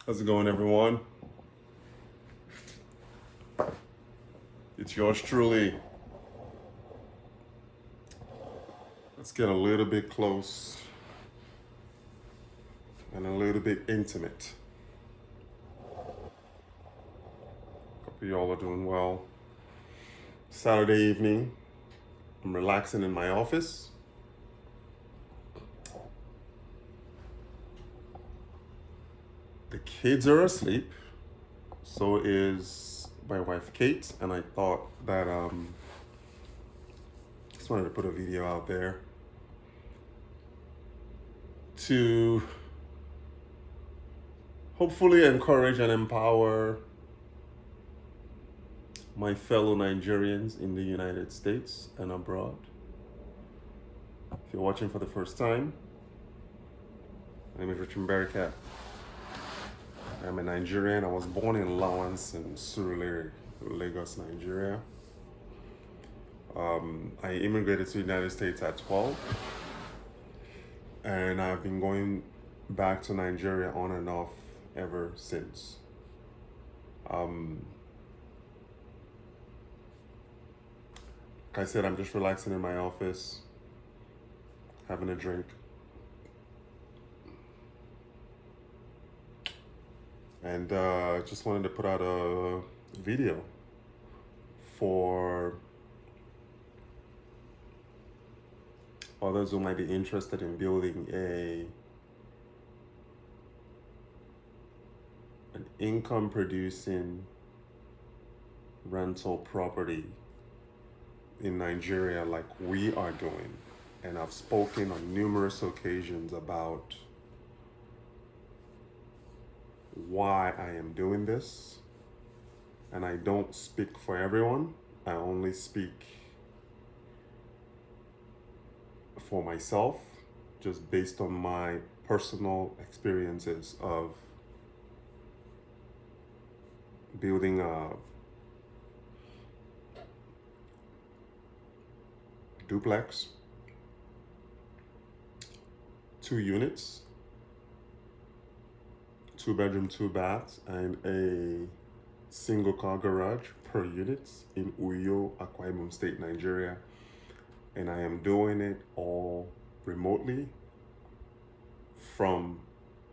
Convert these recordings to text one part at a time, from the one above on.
How's it going, everyone? It's yours truly. Let's get a little bit close and a little bit intimate. Hope you all are doing well. Saturday evening, I'm relaxing in my office. The kids are asleep. So is my wife Kate, and I thought that just wanted to put a video out there to hopefully encourage and empower my fellow Nigerians in the United States and abroad. If you're watching for the first time, my name is Richard Berricat. I'm a Nigerian. I was born in Lawrence in Surulere, Lagos, Nigeria. I immigrated to the United States at 12, and I've been going back to Nigeria on and off ever since. Like I said, I'm just relaxing in my office, having a drink. And just wanted to put out a video for others who might be interested in building an income producing rental property in Nigeria like we are doing. And I've spoken on numerous occasions about why I am doing this. And I don't speak for everyone. I only speak for myself, just based on my personal experiences of building a duplex, 2 units, 2 bedroom, 2 baths, and a single car garage per unit in Uyo, Akwa Ibom State, Nigeria. And I am doing it all remotely from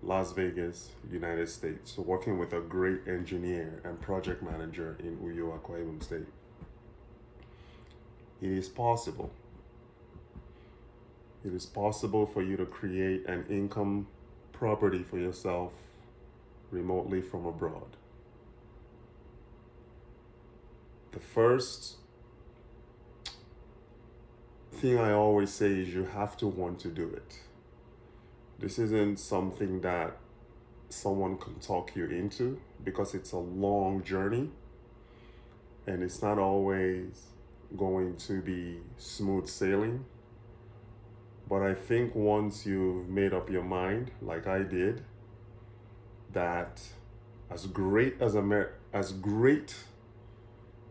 Las Vegas, United States. So working with a great engineer and project manager in Uyo, Akwa Ibom State. It is possible. It is possible for you to create an income property for yourself remotely from abroad. The first thing I always say is you have to want to do it. This isn't something that someone can talk you into, because it's a long journey and it's not always going to be smooth sailing. But I think once you've made up your mind, like I did, that as great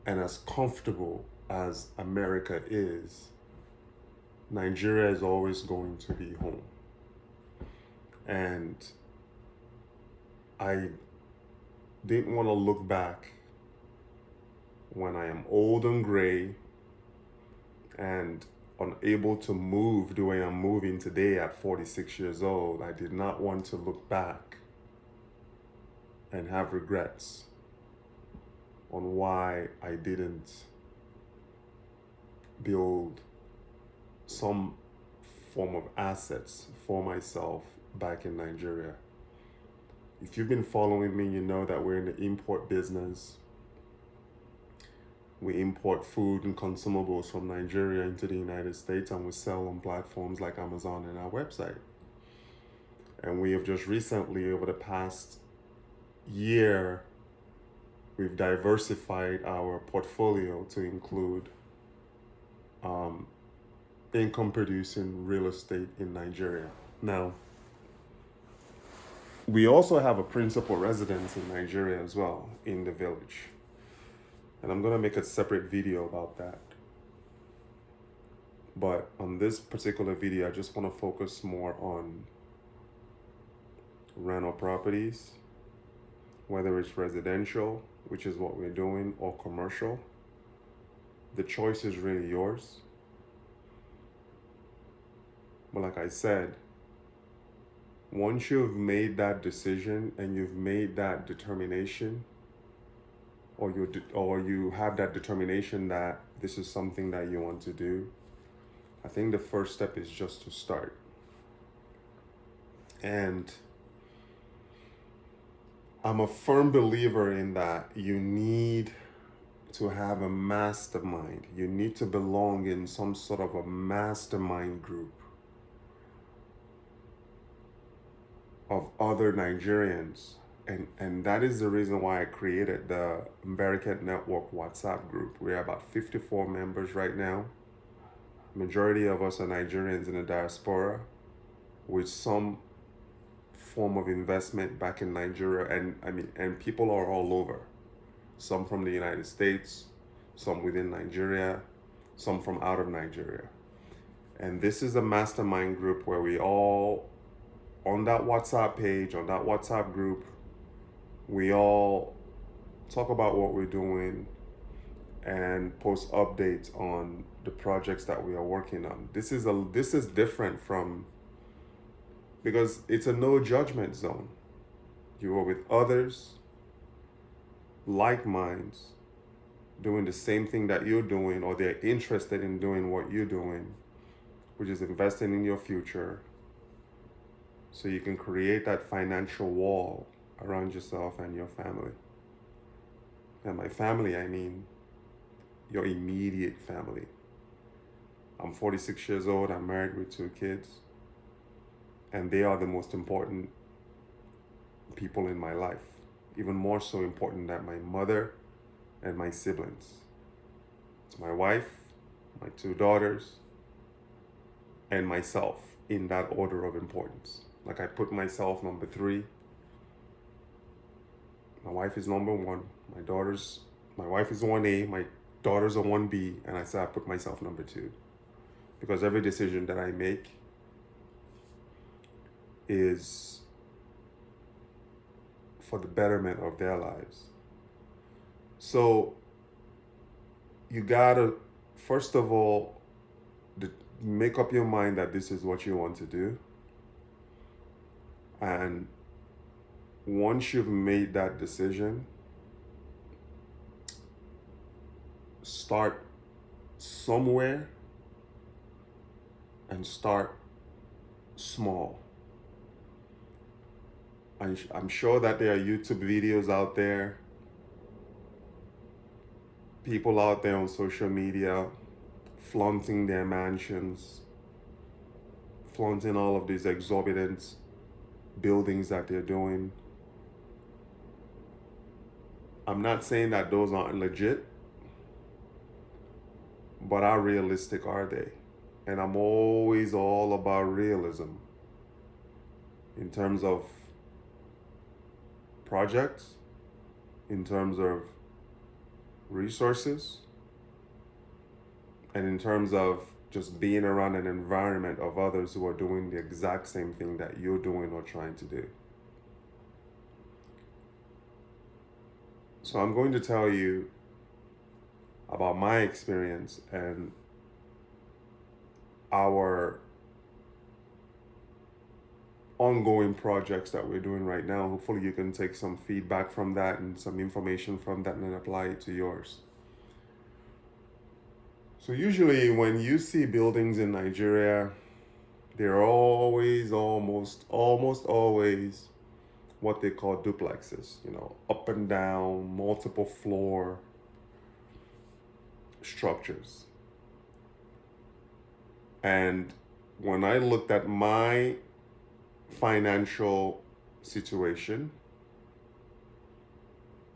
and as comfortable as America is, Nigeria is always going to be home. And I didn't want to look back when I am old and gray and unable to move the way I'm moving today at 46 years old. I did not want to look back and have regrets on why I didn't build some form of assets for myself back in Nigeria. If you've been following me, you know that we're in the import business. We import food and consumables from Nigeria into the United States, and we sell on platforms like Amazon and our website. And we have just recently, over the past year, we've diversified our portfolio to include income producing real estate in Nigeria. Now, we also have a principal residence in Nigeria as well, in the village. And I'm going to make a separate video about that. But on this particular video, I just want to focus more on rental properties whether it's residential, which is what we're doing, or commercial. The choice is really yours. But like I said, once you've made that decision and you've made that determination, or you have that determination that this is something that you want to do, I think the first step is just to start. And I'm a firm believer in that you need to have a mastermind. You need to belong in some sort of a mastermind group of other Nigerians. And that is the reason why I created the American Network WhatsApp group. We're about 54 members right now. Majority of us are Nigerians in the diaspora with some form of investment back in Nigeria. And people are all over. Some from the United States, some within Nigeria, some from out of Nigeria. And this is a mastermind group where we all, on that WhatsApp page, on that WhatsApp group, we all talk about what we're doing and post updates on the projects that we are working on. This is different from, because it's a no judgment zone. You are with others, like minds, doing the same thing that you're doing, or they're interested in doing what you're doing, which is investing in your future, so you can create that financial wall around yourself and your family. And by family, I mean your immediate family. I'm 46 years old, I'm married with 2 kids, and they are the most important people in my life, even more so important than my mother and my siblings. It's my wife, my 2 daughters, and myself, in that order of importance. Like, I put myself number 3. My wife is number 1. My wife is 1A, my daughters are 1B, and I said I put myself number 2. Because every decision that I make is for the betterment of their lives. So you gotta, first of all, make up your mind that this is what you want to do. And once you've made that decision, start somewhere and start small. I'm sure that there are YouTube videos out there, people out there on social media flaunting their mansions, flaunting all of these exorbitant buildings that they're doing. I'm not saying that those aren't legit, but how realistic are they? And I'm always all about realism in terms of projects, in terms of resources, and in terms of just being around an environment of others who are doing the exact same thing that you're doing or trying to do. So I'm going to tell you about my experience and our ongoing projects that we're doing right now. Hopefully you can take some feedback from that and some information from that and then apply it to yours. So usually when you see buildings in Nigeria, they're always, almost always what they call duplexes, up and down, multiple floor structures. And when I looked at my financial situation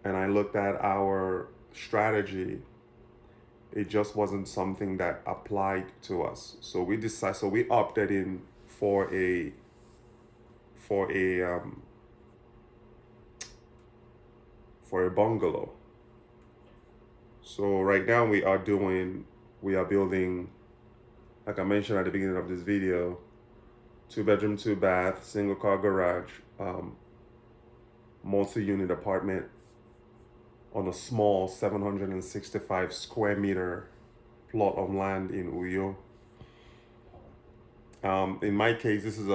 and I looked at our strategy, it just wasn't something that applied to us. So we opted in for a bungalow. So right now we are building, like I mentioned at the beginning of this video, 2-bedroom, 2-bath, single car garage, multi-unit apartment on a small 765 square meter plot of land in Uyo. In my case, this is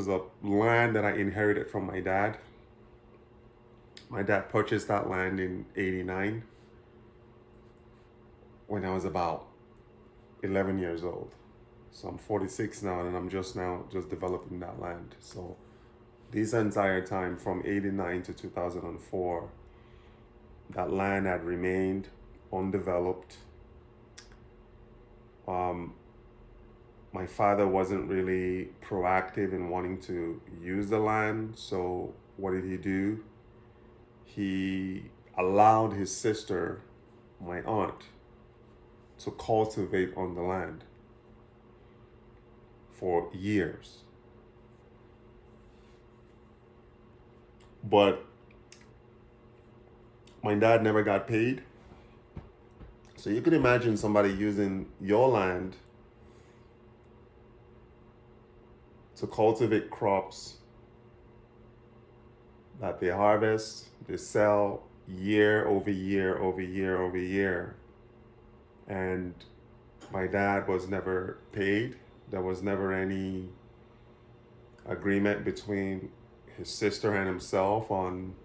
a land that I inherited from my dad. My dad purchased that land in '89 when I was about 11 years old. So I'm 46 now, and I'm just developing that land. So this entire time from '89 to 2004, that land had remained undeveloped. My father wasn't really proactive in wanting to use the land. So what did he do? He allowed his sister, my aunt, to cultivate on the land for years. But my dad never got paid. So you could imagine somebody using your land to cultivate crops that they harvest, they sell year over year over year over year. And my dad was never paid. There was never any agreement between his sister and himself on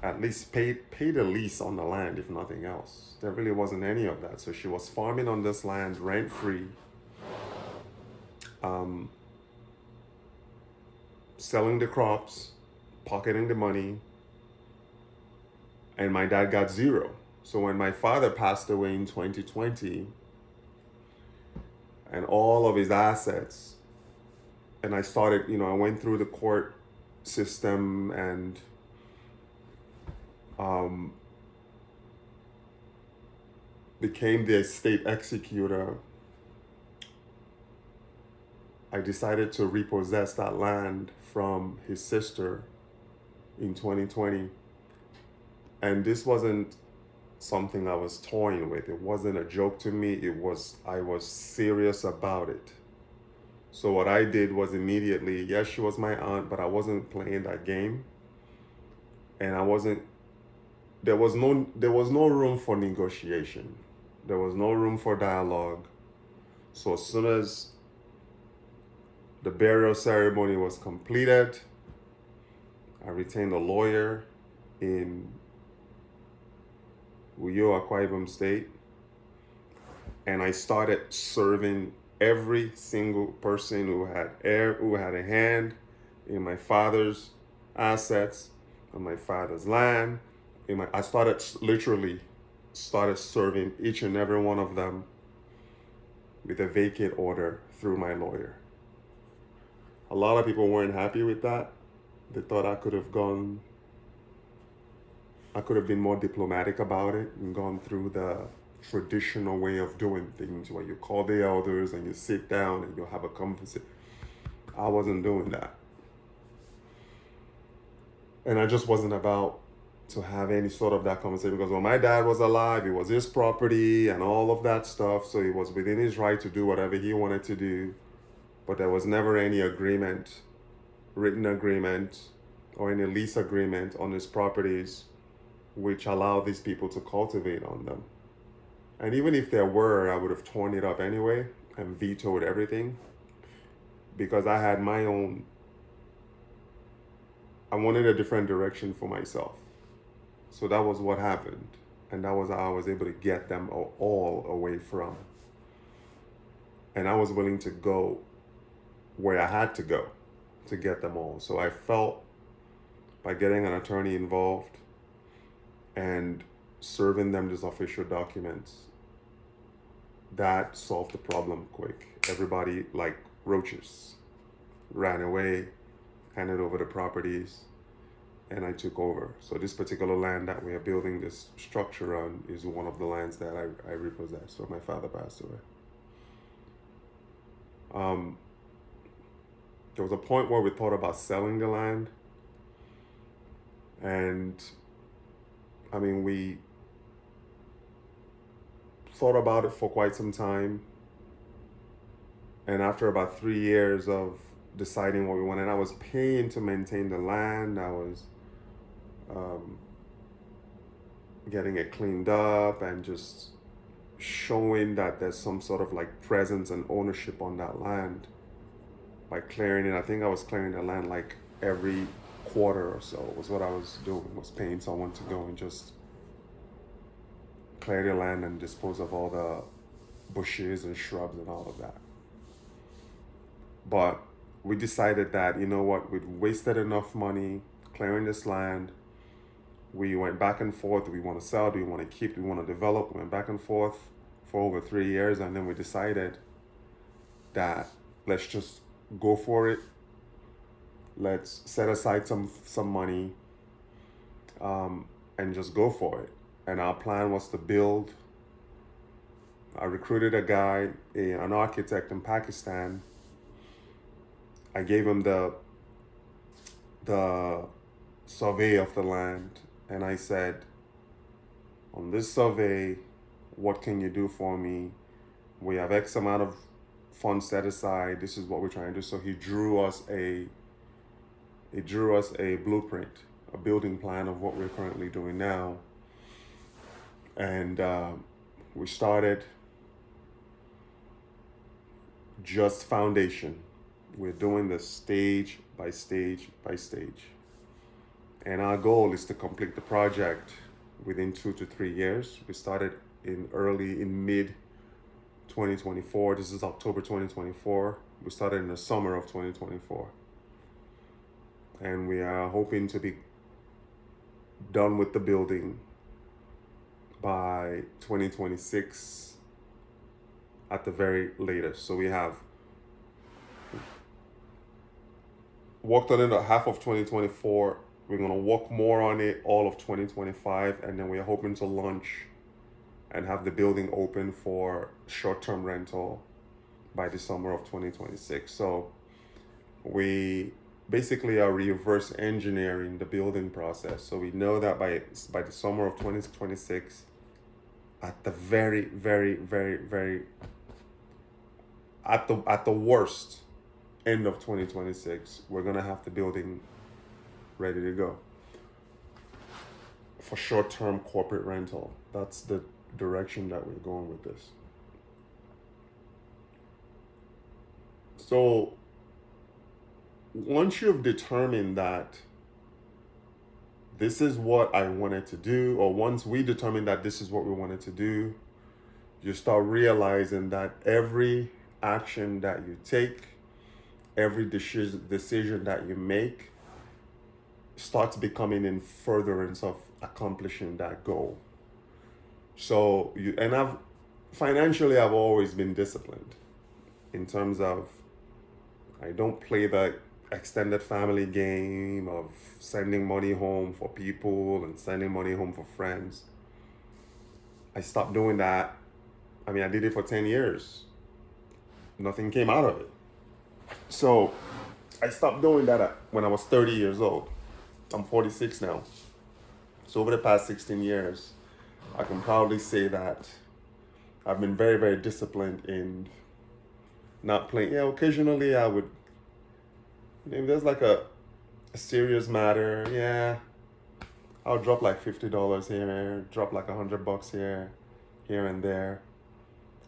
at least paid a lease on the land, if nothing else. There really wasn't any of that. So she was farming on this land rent free, selling the crops, pocketing the money, and my dad got zero. So when my father passed away in 2020, and all of his assets, and I started, I went through the court system and became the estate executor. I decided to repossess that land from his sister in 2020. And this wasn't something I was toying with. It wasn't a joke to me. I was serious about it. So what I did was immediately, yes, she was my aunt, but I wasn't playing that game. And there was no room for negotiation. There was no room for dialogue. So as soon as the burial ceremony was completed, I retained a lawyer in Uyo, Akwa Ibom State, and I started serving every single person who had a hand in my father's assets, on my father's land. I literally started serving each and every one of them with a vacate order through my lawyer. A lot of people weren't happy with that. They thought I could have been more diplomatic about it and gone through the traditional way of doing things where you call the elders and you sit down and you have a conversation. I wasn't doing that. And I just wasn't about to have any sort of that conversation, because when my dad was alive, it was his property and all of that stuff. So he was within his right to do whatever he wanted to do. But there was never any written agreement, or any lease agreement on his properties which allowed these people to cultivate on them. And even if there were, I would have torn it up anyway and vetoed everything, because I had my own, I wanted a different direction for myself. So that was what happened. And that was how I was able to get them all away from. And I was willing to go where I had to go to get them all. So I felt by getting an attorney involved and serving them these official documents, that solved the problem quick. Everybody, like roaches, ran away, handed over the properties, and I took over. So this particular land that we are building this structure on is one of the lands that I repossessed when my father passed away. There was a point where we thought about selling the land, and we thought about it for quite some time. And after about 3 years of deciding what we wanted. I was paying to maintain the land. I was um, getting it cleaned up and just showing that there's some sort of like presence and ownership on that land by clearing it. I think I was clearing the land like every quarter or so was what I was doing, was paying someone to go and just clear the land and dispose of all the bushes and shrubs and all of that. But we decided that, you know what, we'd wasted enough money clearing this land. We went back and forth. Do we want to sell? Do we want to keep? Do we want to develop? We went back and forth for over 3 years, and then we decided that let's just go for it. Let's set aside some money, and just go for it. And our plan was to build. I recruited a guy, an architect in Pakistan. I gave him the survey of the land, and I said, on this survey, what can you do for me? We have X amount of funds set aside. This is what we're trying to do. So he drew us a blueprint, a building plan of what we're currently doing now. And we started just foundation. We're doing this stage by stage by stage. And our goal is to complete the project within 2 to 3 years. We started in mid 2024. This is October 2024. We started in the summer of 2024. And we are hoping to be done with the building by 2026 at the very latest. So we have worked on it half of 2024. We're going to work more on it all of 2025, and then we're hoping to launch and have the building open for short-term rental by the summer of 2026. So we basically are reverse engineering the building process. So we know that by the summer of 2026, at the very, very, very, very, at the worst end of 2026, we're going to have the building ready to go for short-term corporate rental. That's the direction that we're going with this. So once you've determined that this is what I wanted to do, or once we determined that this is what we wanted to do, you start realizing that every action that you take, every decision that you make starts becoming in furtherance of accomplishing that goal. So I've always been disciplined in terms of, I don't play the extended family game of sending money home for people and sending money home for friends. I stopped doing that. I did it for 10 years. Nothing came out of it. So I stopped doing that when I was 30 years old. I'm 46 now. So over the past 16 years, I can proudly say that I've been very, very disciplined in not playing. Yeah, occasionally I would, if there's like a serious matter, yeah, I'll drop like $50 here, drop like $100 here and there.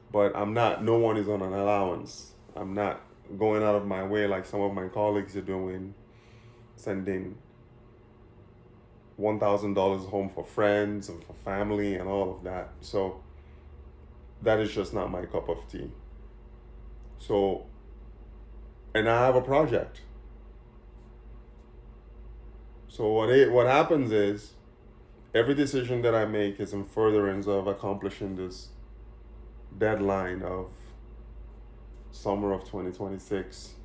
But no one is on an allowance. I'm not going out of my way like some of my colleagues are doing, sending $1,000 home for friends and for family and all of that. So that is just not my cup of tea. So, and I have a project. So what happens is, every decision that I make is in furtherance of accomplishing this deadline of summer of 2026,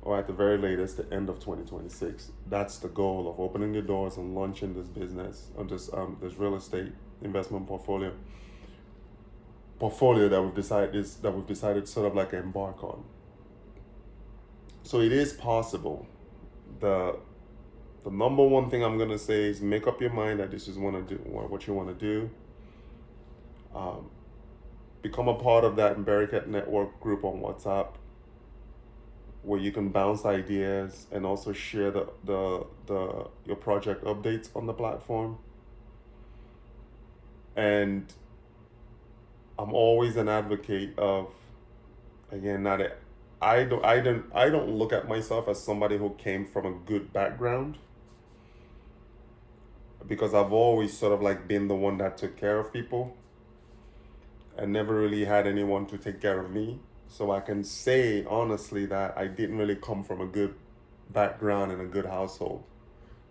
or at the very latest, the end of 2026. That's the goal of opening the doors and launching this business, or this real estate investment portfolio that we've decided sort of like embark on. So it is possible. The number one thing I'm gonna say is make up your mind that this is what you want to do. Become a part of that Bereket Network group on WhatsApp. where you can bounce ideas and also share the your project updates on the platform. And I'm always an advocate of, again, not a, I don't look at myself as somebody who came from a good background, because I've always sort of like been the one that took care of people and never really had anyone to take care of me. So I can say honestly that I didn't really come from a good background and a good household.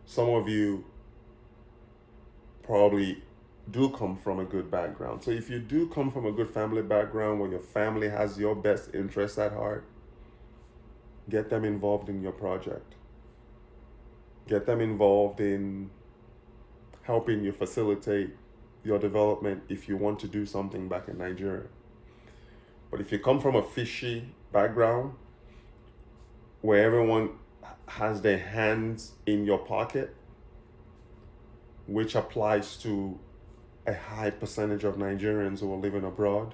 Some of you probably do come from a good background. So if you do come from a good family background where your family has your best interests at heart, get them involved in your project. Get them involved in helping you facilitate your development if you want to do something back in Nigeria. But if you come from a fishy background where everyone has their hands in your pocket, which applies to a high percentage of Nigerians who are living abroad,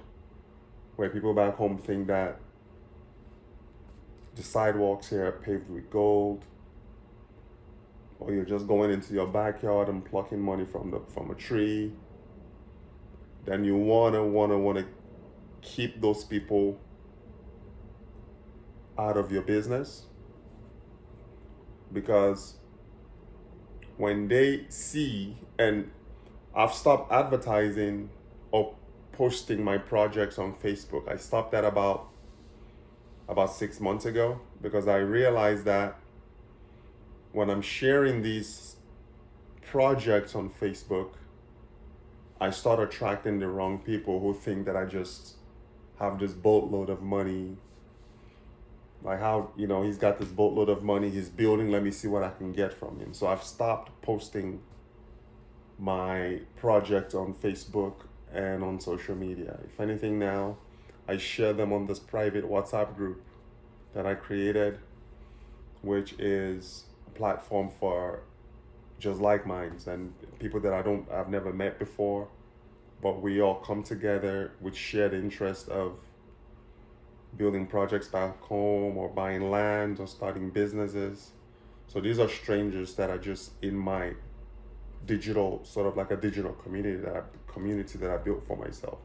where people back home think that the sidewalks here are paved with gold, or you're just going into your backyard and plucking money from a tree, then you wanna keep those people out of your business, because when they see, and I've stopped advertising or posting my projects on Facebook. I stopped that about 6 months ago, because I realized that when I'm sharing these projects on Facebook, I start attracting the wrong people who think that I just have this boatload of money. Like, how, he's got this boatload of money, he's building, let me see what I can get from him. So I've stopped posting my project on Facebook and on social media. If anything, now I share them on this private WhatsApp group that I created, which is a platform for just like minds and people that I've never met before, but we all come together with shared interest of building projects back home, or buying land, or starting businesses. So these are strangers that are just in my digital, sort of like a digital community that I built for myself.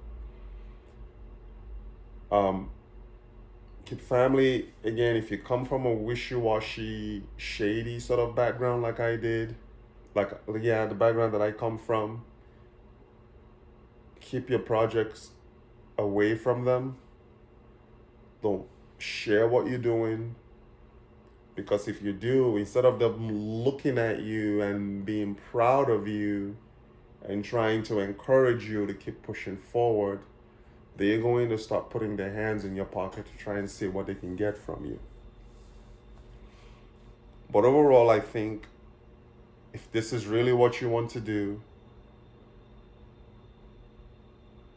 Keep family, again, if you come from a wishy-washy, shady sort of background like I did, the background that I come from, keep your projects away from them. Don't share what you're doing, because if you do, instead of them looking at you and being proud of you and trying to encourage you to keep pushing forward, they're going to start putting their hands in your pocket to try and see what they can get from you. But overall, I think if this is really what you want to do,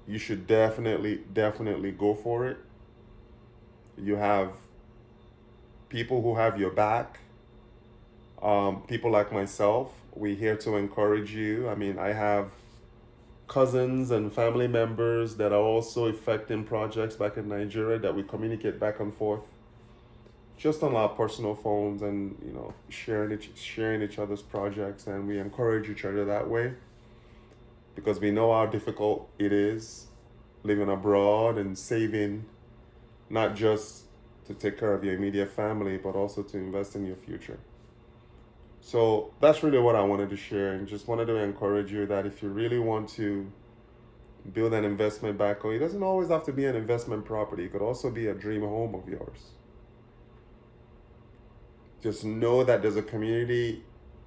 you should definitely go for it. You have people who have your back. People like myself, we're here to encourage you. I mean, I have cousins and family members that are also effecting projects back in Nigeria that we communicate back and forth just on our personal phones, and sharing each other's projects, and we encourage each other that way, because we know how difficult it is living abroad and saving, not just to take care of your immediate family, but also to invest in your future. So that's really what I wanted to share, and just wanted to encourage you that if you really want to build an investment back home, it doesn't always have to be an investment property. It could also be a dream home of yours. Just know that there's a community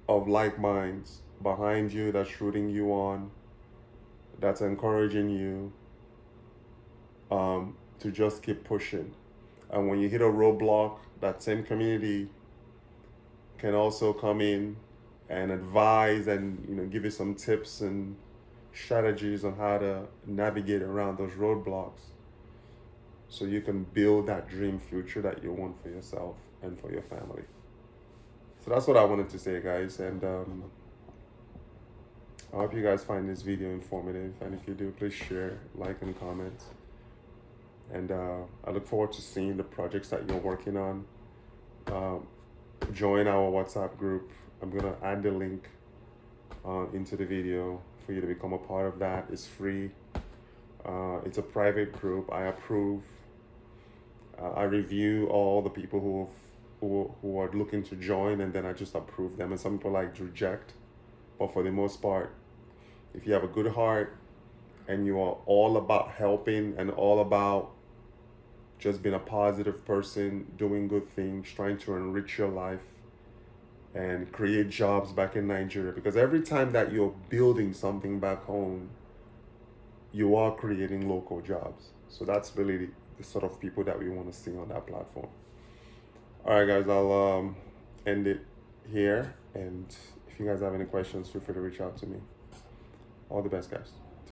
of like minds behind you that's rooting you on, that's encouraging you to just keep pushing. And when you hit a roadblock, that same community can also come in and advise and give you some tips and strategies on how to navigate around those roadblocks, so you can build that dream future that you want for yourself and for your family. So that's what I wanted to say, guys, and I hope you guys find this video informative, and if you do, please share, like, and comment. And I look forward to seeing the projects that you're working on. join our WhatsApp group. I'm gonna add the link into the video for you to become a part of that. It's free. It's a private group. I approve. I review all the people who are looking to join, and then I just approve them. And some people like to reject, but for the most part, if you have a good heart and you are all about helping and all about just being a positive person, doing good things, trying to enrich your life and create jobs back in Nigeria, because every time that you're building something back home, you are creating local jobs. So that's really the sort of people that we want to see on that platform. All right, guys, I'll end it here. And if you guys have any questions, feel free to reach out to me. All the best, guys.